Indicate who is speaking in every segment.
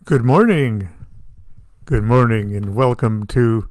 Speaker 1: Good morning. Good morning, and welcome to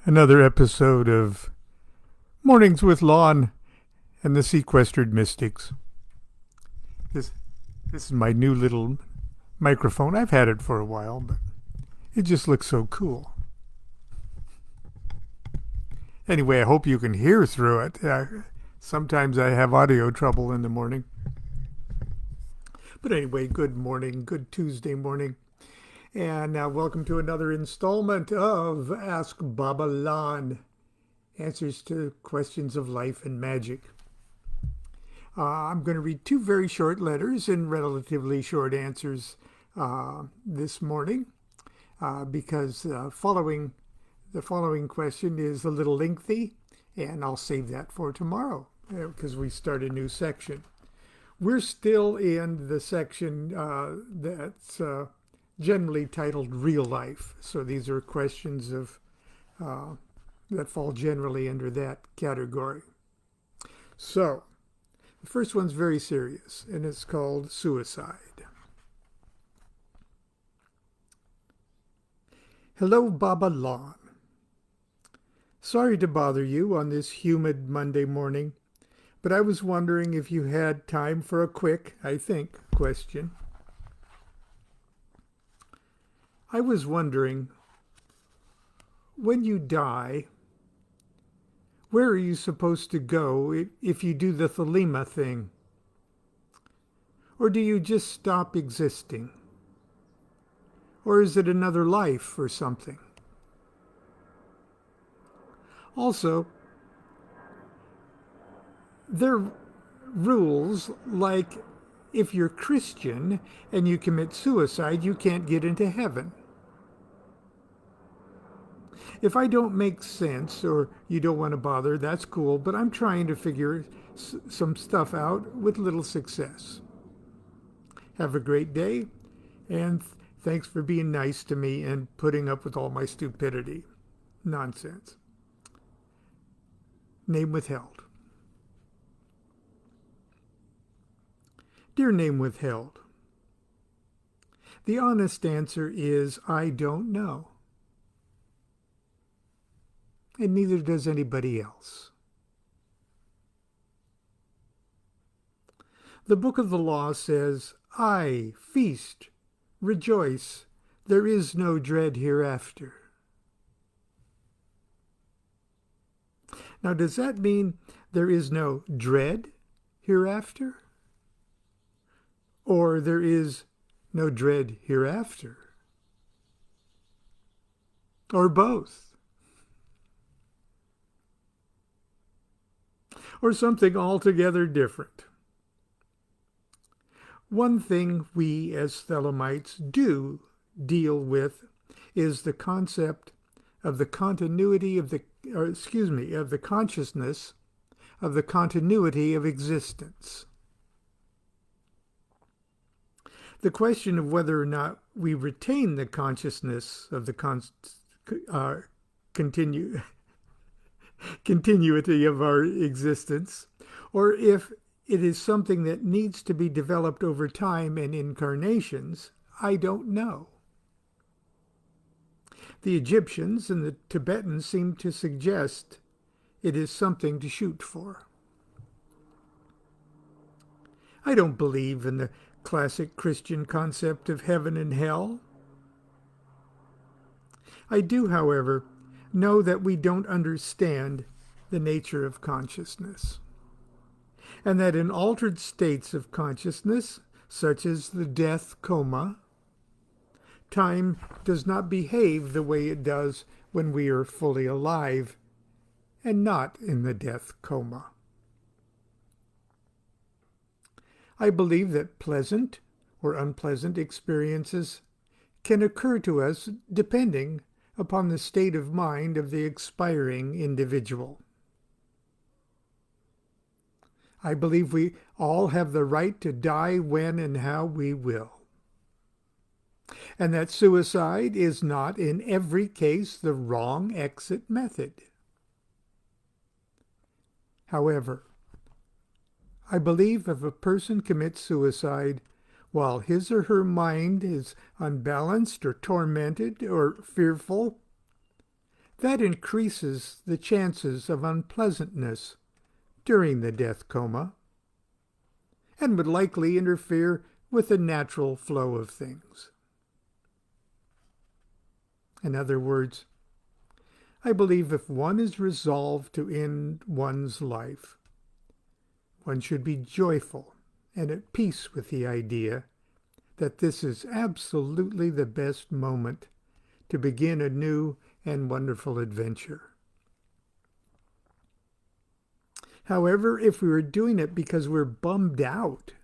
Speaker 1: another episode of Mornings with Lon and the Sequestered Mystics. This this is my new little microphone. I've had it for a while, but it just looks so cool. Anyway, I hope you can hear through it. Sometimes I have audio trouble in the morning. But anyway, good morning, good Tuesday morning. And welcome to another installment of Ask Baba Lon, answers to questions of life and magic. I'm going to read two very short letters and relatively short answers this morning because the following question is a little lengthy, and I'll save that for tomorrow because we start a new section. We're still in the section that's generally titled Real Life. So these are questions of that fall generally under that category. So the first one's very serious, and it's called suicide. Hello, Baba Lon. Sorry to bother you on this humid Monday morning, but I was wondering if you had time for a quick, I think, question. I was wondering, when you die, where are you supposed to go if you do the Thelema thing? Or do you just stop existing? Or is it another life or something? Also, there are rules like if you're Christian and you commit suicide, you can't get into heaven. If I don't make sense or you don't want to bother, that's cool, but I'm trying to figure some stuff out with little success. Have a great day, and thanks for being nice to me and putting up with all my stupidity. Nonsense. Name withheld. Dear name withheld, the honest answer is I don't know. And neither does anybody else. The book of the law says, I feast, rejoice, there is no dread hereafter. Now, does that mean there is no dread hereafter? Or there is no dread hereafter? Or both? Or something altogether different? One thing we as Thelemites do deal with is the concept of the continuity of the consciousness of the continuity of existence. The question of whether or not we retain the consciousness of the continuity of our existence, or if it is something that needs to be developed over time and incarnations, I don't know. The Egyptians and the Tibetans seem to suggest it is something to shoot for. I don't believe in the classic Christian concept of heaven and hell. I do, however, know that we don't understand the nature of consciousness, and that in altered states of consciousness, such as the death coma, time does not behave the way it does when we are fully alive and not in the death coma. I believe that pleasant or unpleasant experiences can occur to us depending upon the state of mind of the expiring individual. I believe we all have the right to die when and how we will, and that suicide is not in every case the wrong exit method. However, I believe if a person commits suicide while his or her mind is unbalanced or tormented or fearful, that increases the chances of unpleasantness during the death coma and would likely interfere with the natural flow of things. In other words, I believe if one is resolved to end one's life, one should be joyful and at peace with the idea that this is absolutely the best moment to begin a new and wonderful adventure. However, if we were doing it because we're bummed out,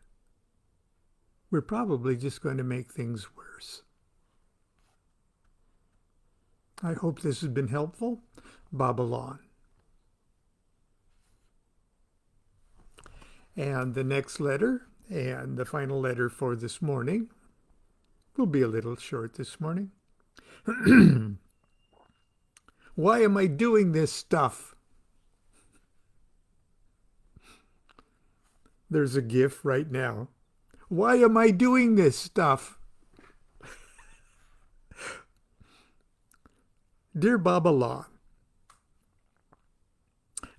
Speaker 1: we're probably just going to make things worse. I hope this has been helpful. Baba Lon. And the next letter, and the final letter for this morning, will be a little short this morning. Why am I doing this stuff? There's a GIF right now. Why am I doing this stuff? Dear Baba Lon,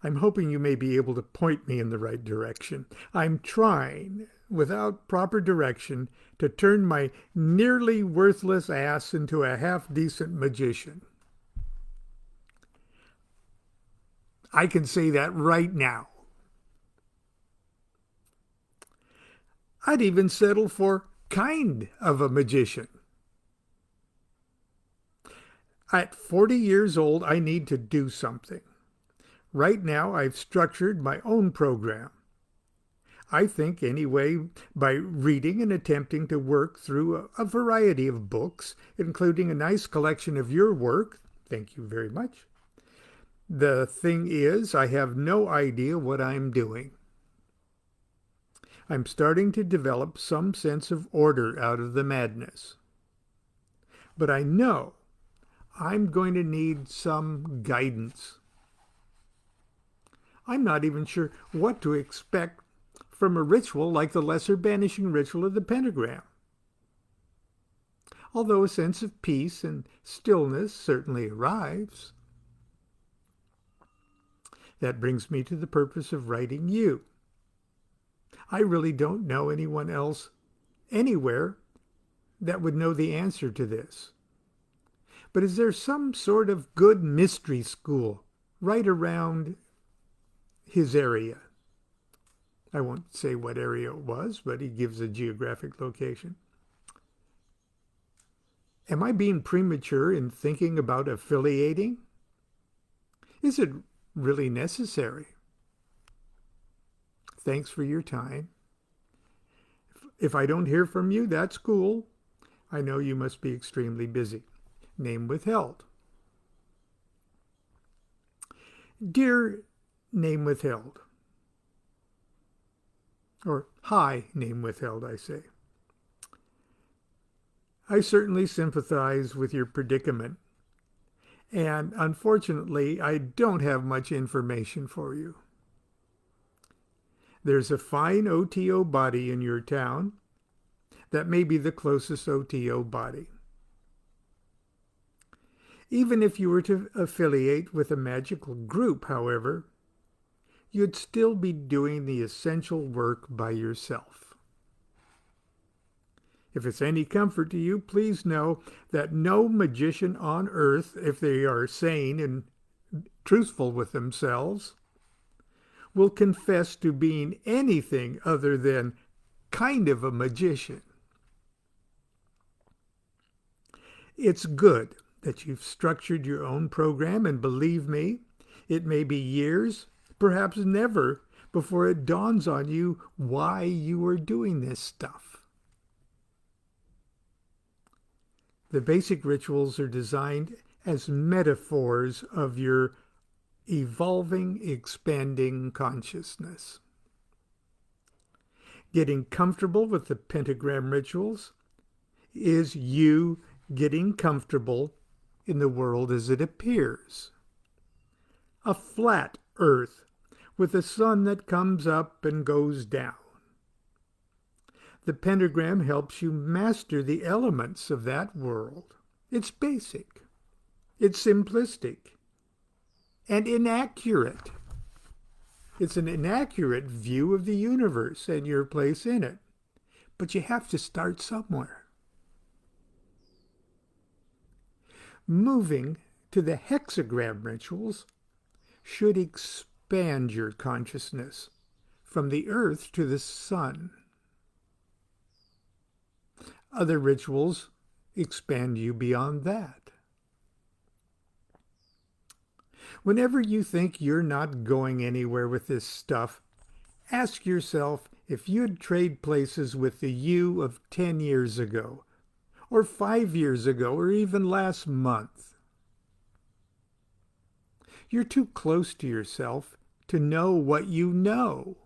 Speaker 1: I'm hoping you may be able to point me in the right direction. I'm trying, without proper direction, to turn my nearly worthless ass into a half-decent magician. I can say that right now. I'd even settle for kind of a magician. At 40 years old, I need to do something. Right now, I've structured my own program. I think, anyway, by reading and attempting to work through a variety of books, including a nice collection of your work. Thank you very much. The thing is, I have no idea what I'm doing. I'm starting to develop some sense of order out of the madness. But I know I'm going to need some guidance. I'm not even sure what to expect from a ritual like the Lesser Banishing Ritual of the Pentagram. Although a sense of peace and stillness certainly arrives. That brings me to the purpose of writing you. I really don't know anyone else anywhere that would know the answer to this. But is there some sort of good mystery school right around his area? I won't say what area it was, but he gives a geographic location. Am I being premature in thinking about affiliating? Is it really necessary? Thanks for your time. If I don't hear from you, that's cool. I know you must be extremely busy. Name withheld. Dear name withheld. Or hi, name withheld, I say. I certainly sympathize with your predicament. And unfortunately, I don't have much information for you. There's a fine OTO body in your town that may be the closest OTO body. Even if you were to affiliate with a magical group, however, you'd still be doing the essential work by yourself. If it's any comfort to you, please know that no magician on earth, if they are sane and truthful with themselves, will confess to being anything other than kind of a magician. It's good that you've structured your own program, and believe me, it may be years, perhaps never, before it dawns on you why you are doing this stuff. The basic rituals are designed as metaphors of your evolving, expanding consciousness. Getting comfortable with the pentagram rituals is you getting comfortable in the world as it appears. A flat earth with a sun that comes up and goes down. The pentagram helps you master the elements of that world. It's basic, it's simplistic, and inaccurate. It's an inaccurate view of the universe and your place in it. But you have to start somewhere. Moving to the hexagram rituals should expand your consciousness from the earth to the sun. Other rituals expand you beyond that. Whenever you think you're not going anywhere with this stuff, ask yourself if you'd trade places with the you of 10 years ago, or 5 years ago, or even last month. You're too close to yourself to know what you know.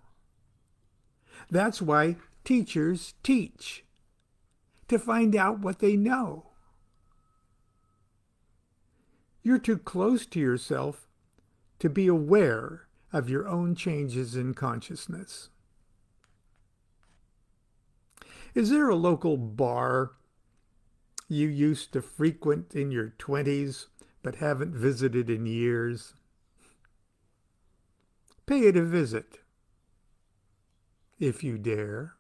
Speaker 1: That's why teachers teach, to find out what they know. You're too close to yourself to be aware of your own changes in consciousness. Is there a local bar you used to frequent in your 20s but haven't visited in years? Pay it a visit, if you dare.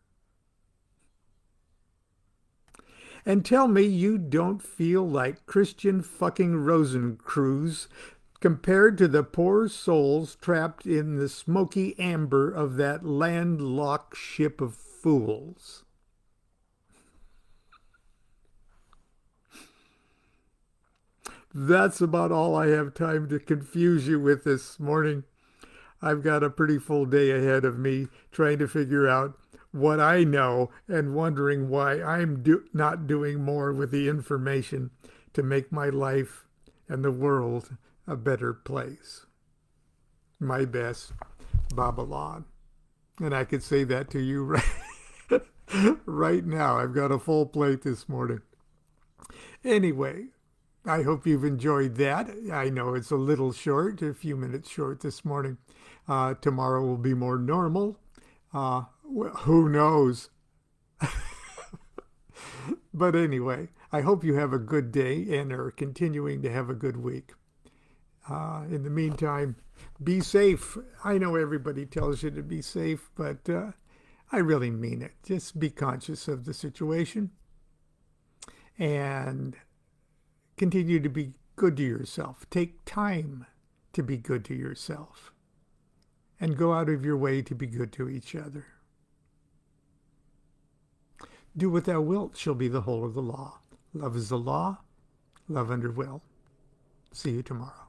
Speaker 1: And tell me you don't feel like Christian fucking Rosencreuz compared to the poor souls trapped in the smoky amber of that landlocked ship of fools. That's about all I have time to confuse you with this morning. I've got a pretty full day ahead of me trying to figure out what I know and wondering why I'm not doing more with the information to make my life and the world a better place. My best, Babylon. And I could say that to you right now. I've got a full plate this morning. Anyway, I hope you've enjoyed that. I know it's a little short, a few minutes short this morning. Tomorrow will be more normal. Well, who knows? But anyway, I hope you have a good day and are continuing to have a good week. In the meantime, be safe. I know everybody tells you to be safe, but I really mean it. Just be conscious of the situation and continue to be good to yourself. Take time to be good to yourself and go out of your way to be good to each other. Do what thou wilt shall be the whole of the law. Love is the law. Love under will. See you tomorrow.